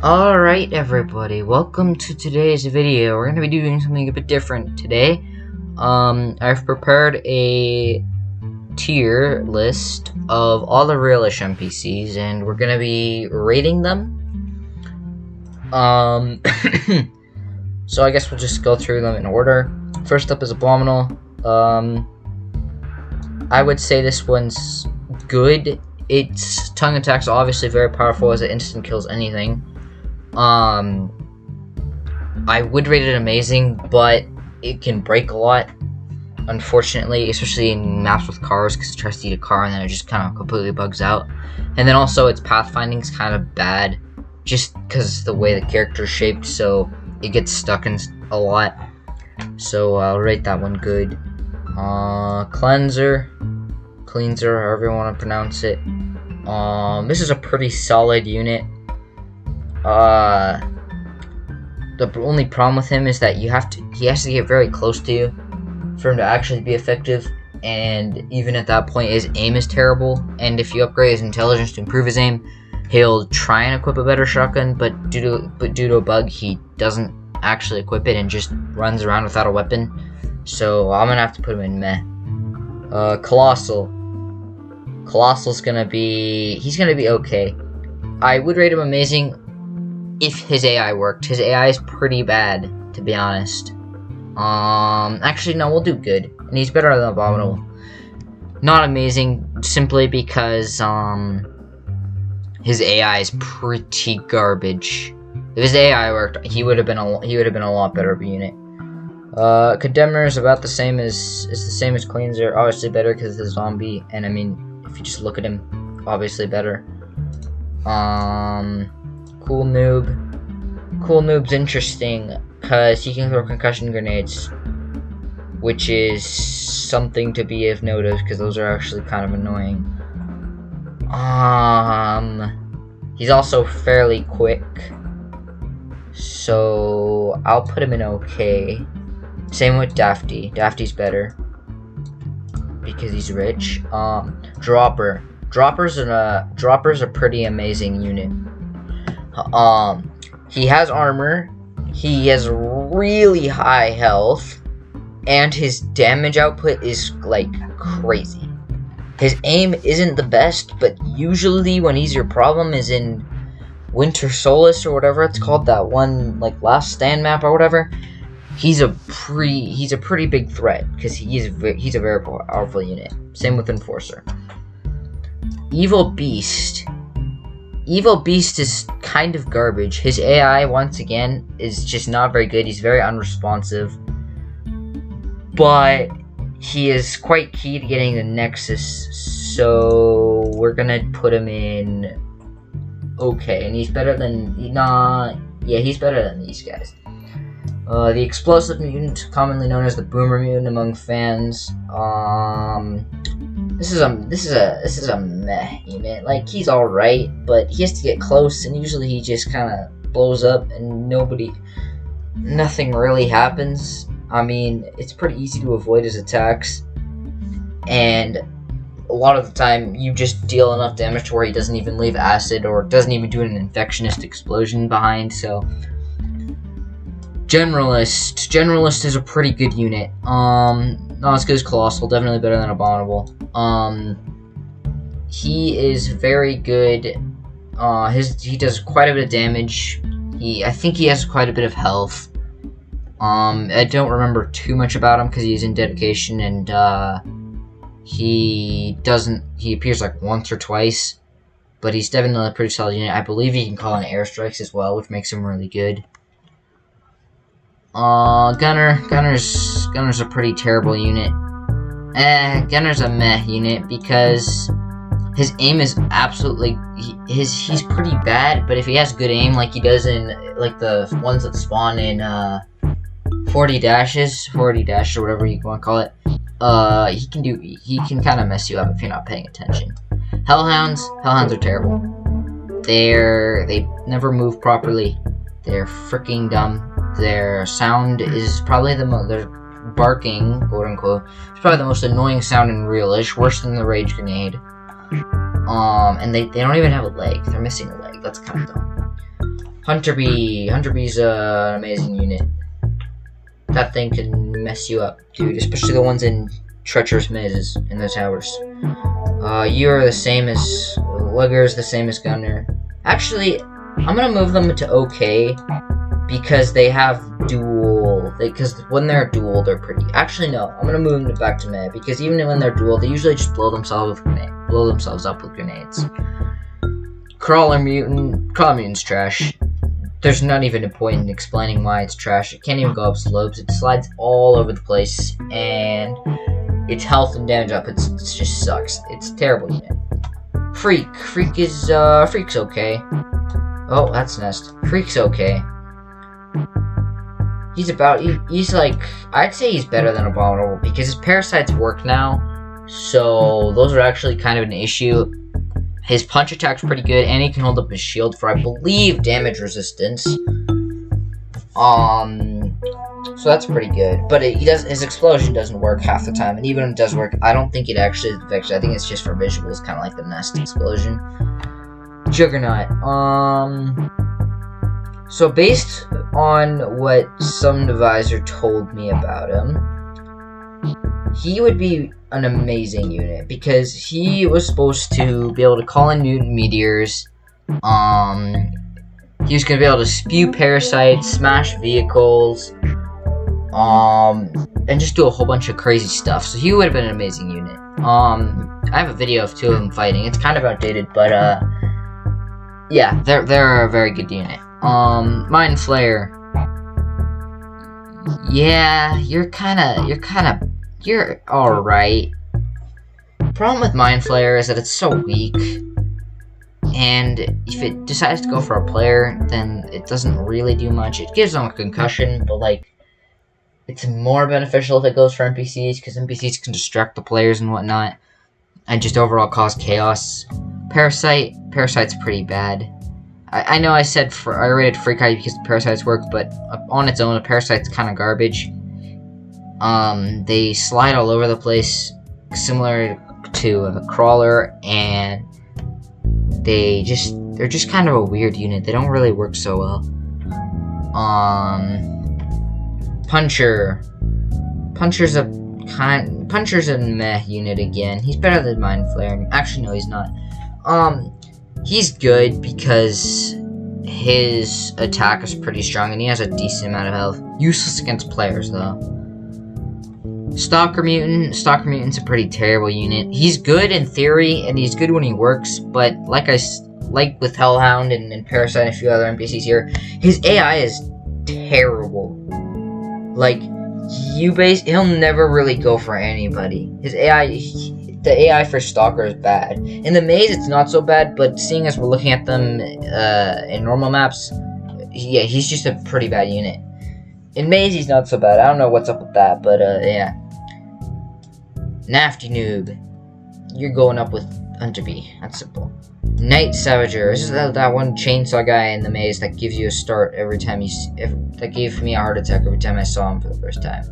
Alright everybody, welcome to today's video. We're going to be doing something a bit different today. I've prepared a tier list of all the Realish NPCs and we're going to be rating them. So I guess we'll just go through them in order. First up is Abominable. I would say this one's good. Its tongue attack's obviously very powerful as it instant kills anything. I would rate it amazing, but it can break a lot, unfortunately, especially in maps with cars, because it tries to eat a car and then it just kind of completely bugs out. And then also its pathfinding's kind of bad, just because the way the character's shaped, so it gets stuck in a lot. So I'll rate that one good. Cleanser, however you want to pronounce it. This is a pretty solid unit. The only problem with him is that he has to get very close to you for him to actually be effective, and even at that point his aim is terrible, and if you upgrade his intelligence to improve his aim, he'll try and equip a better shotgun, but due to a bug he doesn't actually equip it and just runs around without a weapon. So I'm gonna have to put him in meh. Colossal's gonna be okay. I would rate him amazing if his AI worked. His AI is pretty bad, to be honest. Actually, no, we'll do good. And he's better than Abominable. Not amazing, simply because, his AI is pretty garbage. If his AI worked, he would have been a lot better of a unit. Condemner is about the same as Cleanser. Obviously better because it's a zombie, and I mean, if you just look at him, obviously better. Cool Noob's interesting because he can throw concussion grenades, which is something to be of note of because those are actually kind of annoying. He's also fairly quick, so I'll put him in okay. Same with Dafty. Dafty's better because he's rich. Dropper's a pretty amazing unit. He has armor, he has really high health, and his damage output is like crazy. His aim isn't the best, but usually when he's your problem is in Winter Solace or whatever it's called, that one like Last Stand map or whatever. He's a pretty big threat because he's a very powerful unit. Same with Enforcer. Evil Beast is kind of garbage. His AI, once again, is just not very good. He's very unresponsive. But he is quite key to getting the Nexus, so we're gonna put him in okay. And he's better than... he's better than these guys. The Explosive Mutant, commonly known as the Boomer Mutant among fans. This is a meh unit. Like, he's alright, but he has to get close, and usually he just kind of blows up, and nothing really happens. I mean, it's pretty easy to avoid his attacks, and a lot of the time, you just deal enough damage to where he doesn't even leave acid, or doesn't even do an infectionist explosion behind, so... Generalist is a pretty good unit. Not as good as Colossal, definitely better than Abominable. He is very good. He does quite a bit of damage. I think he has quite a bit of health. I don't remember too much about him because he's in dedication, and he appears like once or twice, but he's definitely a pretty solid unit. I believe he can call in airstrikes as well, which makes him really good. Gunner's a pretty terrible unit. Gunner's a meh unit because his aim is absolutely... He's pretty bad, but if he has good aim like he does in, like, the ones that spawn in, 40 dashes, or whatever you want to call it, he can kind of mess you up if you're not paying attention. Hellhounds are terrible. They never move properly. They're freaking dumb. Their sound is probably their barking, quote unquote, is probably the most annoying sound in Realish, worse than the Rage Grenade. And they don't even have a leg. They're missing a leg. That's kind of dumb. Hunter Bee. Hunter Bee's an amazing unit. That thing can mess you up, dude. Especially the ones in treacherous mazes in the towers. You're the same as Lugger's the same as Gunner. Actually, I'm gonna move them to OK because they have dual. Because when they're dual, they're pretty. Actually, no. I'm gonna move them back to meh because even when they're dual, they usually just blow themselves up with grenades. Crawler Mutant's trash. There's not even a point in explaining why it's trash. It can't even go up slopes. It slides all over the place, and its health and damage up. It just sucks. It's a terrible unit. Freak's okay. Oh, that's Nest. Freak's okay. He's like, I'd say he's better than Abominable because his parasites work now, so those are actually kind of an issue. His punch attack's pretty good, and he can hold up his shield for, I believe, damage resistance. So that's pretty good. But his explosion doesn't work half the time, and even when it does work, I don't think it actually affects. I think it's just for visuals, kind of like the Nest explosion. Juggernaut. So based on what some advisor told me about him, he would be an amazing unit because he was supposed to be able to call in mutant meteors. He was gonna be able to spew parasites, smash vehicles, and just do a whole bunch of crazy stuff. So he would have been an amazing unit. I have a video of two of them fighting. It's kind of outdated, but yeah, they're a very good unit. Mind Flayer. Yeah, you're alright. Problem with Mind Flayer is that it's so weak, and if it decides to go for a player, then it doesn't really do much. It gives them a concussion, but like, it's more beneficial if it goes for NPCs, because NPCs can distract the players and whatnot, and just overall cause chaos. Parasite's pretty bad. I know I said I rated Freak Eye because the parasites work, but on its own, a parasite's kind of garbage. They slide all over the place, similar to a crawler, and they're just kind of a weird unit. They don't really work so well. Puncher's a meh unit again. He's better than Mind Flayer. Actually, no, he's not. He's good because his attack is pretty strong and he has a decent amount of health. Useless against players, though. Stalker Mutant's a pretty terrible unit. He's good in theory, and he's good when he works, but like with Hellhound and Parasite and a few other NPCs here, his AI is terrible. Like, he'll never really go for anybody. The AI for Stalker is bad. In the maze, it's not so bad, but seeing as we're looking at them in normal maps, yeah, he's just a pretty bad unit. In maze, he's not so bad. I don't know what's up with that, but yeah. Nafty Noob. You're going up with Hunter Bee. That's simple. Night Savager. This is that one chainsaw guy in the maze that gives you a start every time that gave me a heart attack every time I saw him for the first time.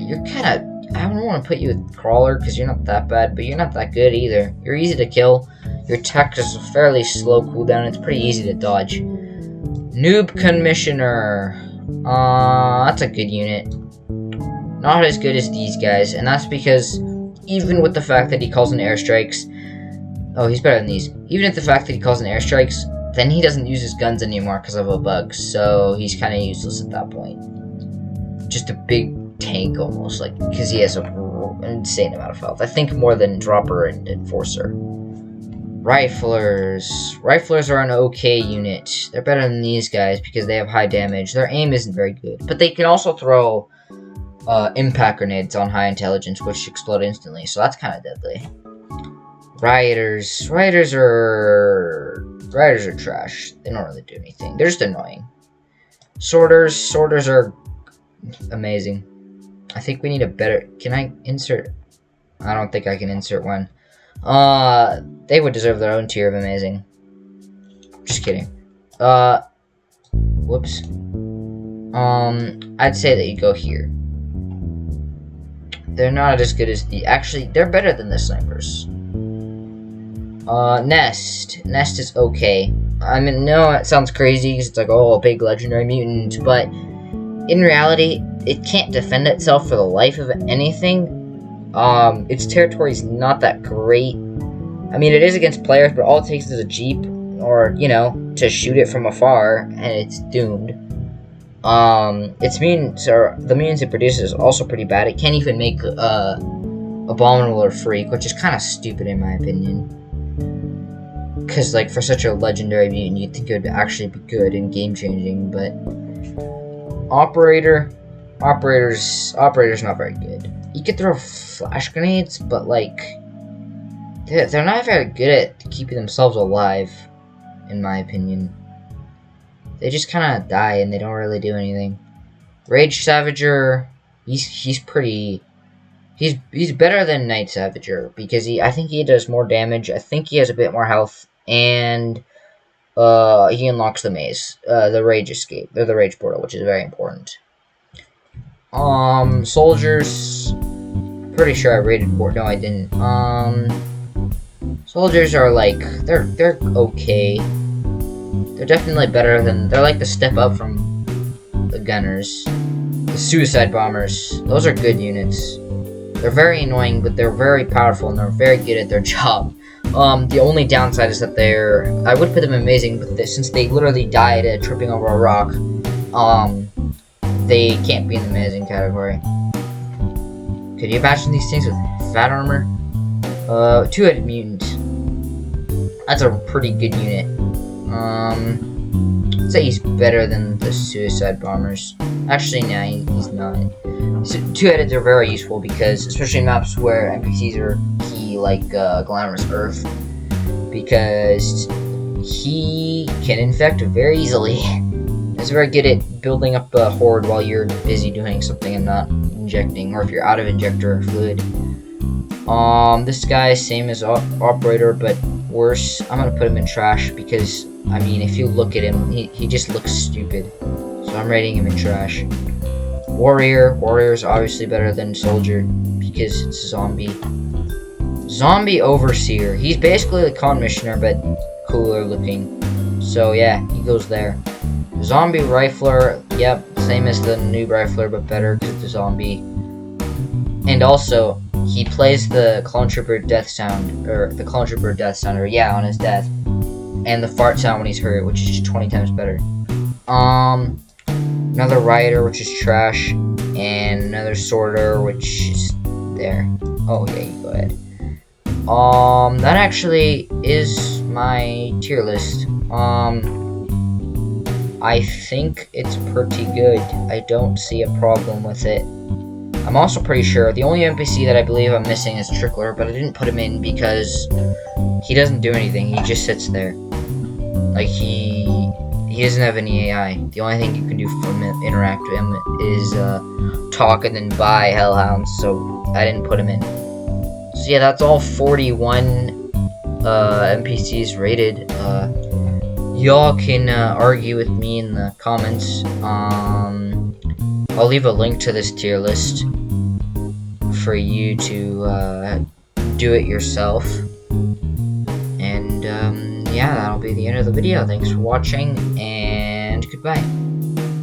You're kind of... I don't want to put you with Crawler because you're not that bad, but you're not that good either. You're easy to kill. Your attack is a fairly slow cooldown. It's pretty easy to dodge. Noob Commissioner. That's a good unit. Not as good as these guys, and that's because even with the fact that he calls in airstrikes... Oh, he's better than these. Even with the fact that he calls in airstrikes, then he doesn't use his guns anymore because of a bug, so he's kind of useless at that point. Just a big tank almost, like, because he has an insane amount of health. I think more than Dropper and Enforcer. Riflers are an okay unit. They're better than these guys because they have high damage. Their aim isn't very good, but they can also throw impact grenades on high intelligence, which explode instantly, so that's kind of deadly. Rioters are trash. They don't really do anything. They're just annoying. Sorters are amazing. I think we need a better... Can I insert? I don't think I can insert one. They would deserve their own tier of amazing. Just kidding. Whoops. I'd say that you go here. They're not as good as the... Actually, they're better than the snipers. Nest. Nest is okay. I mean, no, it sounds crazy because it's like, oh, a big legendary mutant, but in reality, it can't defend itself for the life of anything. Its territory is not that great. I mean, it is against players, but all it takes is a jeep, or, you know, to shoot it from afar, and it's doomed. Its mutants, or the mutants it produces, is also pretty bad. It can't even make, Abominable or Freak, which is kind of stupid in my opinion. Because, like, for such a legendary mutant, you'd think it would actually be good and game-changing, but... Operator's not very good. You could throw flash grenades, but, like... They're not very good at keeping themselves alive, in my opinion. They just kind of die, and they don't really do anything. Rage Savager, he's pretty... He's better than Night Savager, because I think he does more damage, I think he has a bit more health, and he unlocks the maze, the Rage Escape, or the Rage Portal, which is very important. Soldiers, pretty sure I rated no I didn't. Soldiers are like, they're okay. They're definitely better than, they're like the step up from the Gunners. The Suicide Bombers, those are good units. They're very annoying, but they're very powerful, and they're very good at their job. The only downside is that I would put them amazing, but since they literally died tripping over a rock, they can't be in the amazing category. Could you imagine these things with fat armor? Two-headed mutant. That's a pretty good unit. I'd say he's better than the Suicide Bombers. Actually, no, he's not. So, two-headed are very useful because, especially in maps where NPCs are key, like Glamorous Earth, because he can infect very easily. It's very good at building up a horde while you're busy doing something and not injecting, or if you're out of injector fluid. This guy, same as Operator, but worse. I'm gonna put him in trash because, I mean, if you look at him, he just looks stupid. So I'm rating him in trash. Warrior is obviously better than Soldier because it's a zombie. Zombie Overseer. He's basically the Commissioner, but cooler looking. So yeah, he goes there. Zombie Rifler, yep, same as the Noob Rifler, but better because it's a zombie. And also, he plays the Clone Trooper death sound, yeah, on his death. And the fart sound when he's hurt, which is just 20 times better. Another Rioter, which is trash, and another Sorter, which is there. Oh yeah, you go ahead. That actually is my tier list. I think it's pretty good. I don't see a problem with it. I'm also pretty sure the only NPC that I believe I'm missing is Trickler, but I didn't put him in because he doesn't do anything. He just sits there. Like, he doesn't have any AI. The only thing you can do from interact with him is talk and then buy Hellhounds, so I didn't put him in. So yeah, that's all 41 NPCs rated. Y'all can argue with me in the comments. I'll leave a link to this tier list for you to do it yourself. And yeah, that'll be the end of the video. Thanks for watching, and goodbye.